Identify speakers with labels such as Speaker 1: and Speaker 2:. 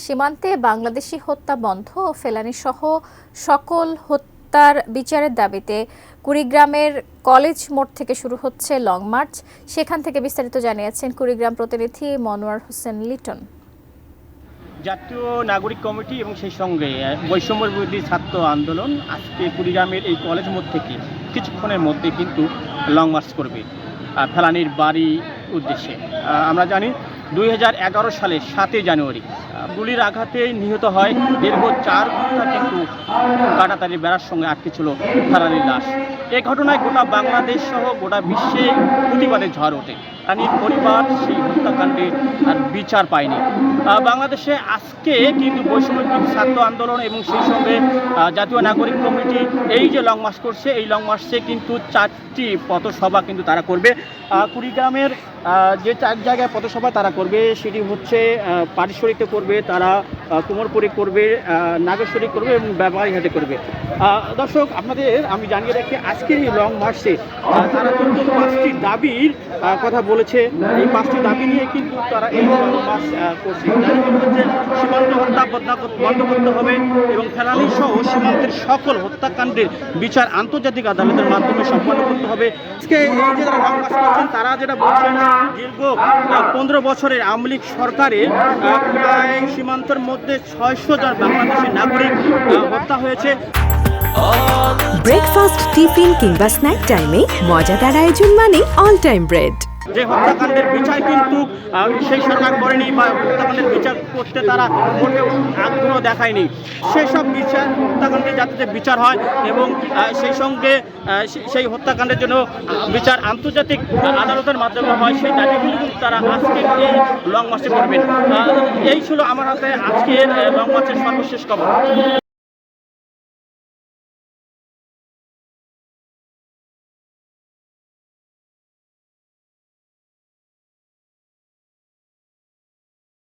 Speaker 1: সীমান্তে বাংলাদেশি হত্যা বন্ধ ও ফেলানিসহ সকল হত্যার বিচারের দাবিতে কুড়িগ্রামের কলেজ মোড় থেকে শুরু হচ্ছে লং মার্চ। সেখান থেকে বিস্তারিত জানিয়েছেন কুড়িগ্রাম প্রতিনিধি মনোয়ার হোসেন লিটন।
Speaker 2: জাতীয় নাগরিক কমিটি এবং সেই সঙ্গে বৈষম্য বিরোধী ছাত্র আন্দোলন আজকে কুড়িগ্রামের এই কলেজ মোড় থেকে কিছুক্ষণের মধ্যে কিন্তু লং মার্চ করবে ফেলানির বাড়ি উদ্দেশ্যে। আমরা জানি 2011 সালের 7 জানুয়ারি গুলির আঘাতে নিহত হয়। দীর্ঘ 4 ঘন্টা কিন্তু কাটাতারি বেড়ার সঙ্গে আটকে ছিল ফেলানির লাশ। এই ঘটনায় গোটা বাংলাদেশ সহ গোটা বিশ্বে প্রতিবাদের ঝড় ওঠে। ফেলানির পরিবার সেই হত্যাকাণ্ডের আর বিচার পায়নি। বাংলাদেশে আজকে কিন্তু বৈষম্য ছাত্র আন্দোলন এবং সেই সঙ্গে জাতীয় নাগরিক কমিটি এই যে লং মার্চ করছে, এই লং মার্চে কিন্তু 4টি পথসভা কিন্তু তারা করবে। কুড়িগ্রামের যে 4 জায়গায় পথসভা তারা করবে সেটি হচ্ছে পাটিশরীতে করবে, তারা কুমোরপুরে করবে, নাগেশ্বরী করবে এবং ব্যাপারীহাটে করবে। দর্শক, আপনাদের আমি জানিয়ে রাখি, আজকের এই লং মার্চে তারা কিন্তু 5টি দাবির কথা বলেছে। এই 5টি দাবি নিয়ে কিন্তু তারা এই লং মার্চ করছে। সীমান্ত হত্যা বন্ধ করতে হবে এবং ফেলানি সহ সীমান্তের সকল হত্যাকাণ্ডের বিচার আন্তর্জাতিক আদালতের মাধ্যমে সম্পন্ন করতে হবে। আজকে এই যে যারা লং মার্চ করছেন তারা যেটা বলছেন, দীর্ঘ 15 বছরের আওয়ামী লীগ সরকারের প্রায় সীমান্তের মধ্যে 600 জন বাংলাদেশের নাগরিক হত্যা হয়েছে।
Speaker 3: ব্রেকফাস্ট, টিফিন কিংবা স্ন্যাক টাইমে মজাদার আয়োজন মানে অল টাইম ব্রেড।
Speaker 2: যে হত্যাকাণ্ডের বিচার কিন্তু সেই সরকার করেনি বা হত্যাকাণ্ডের বিচার করতে তারা মোটেও আগ্রহ দেখায়নি। সেসব বিচার হত্যাকাণ্ডের যাতে বিচার হয় এবং সেই সঙ্গে সেই হত্যাকাণ্ডের জন্য বিচার আন্তর্জাতিক আদালতের মাধ্যমে হয়, সেই দাবিগুলি কিন্তু তারা আজকে এই লং মার্চে করবেন। এই ছিল আমার হাতে আজকের লং মার্চের সর্বশেষ খবর।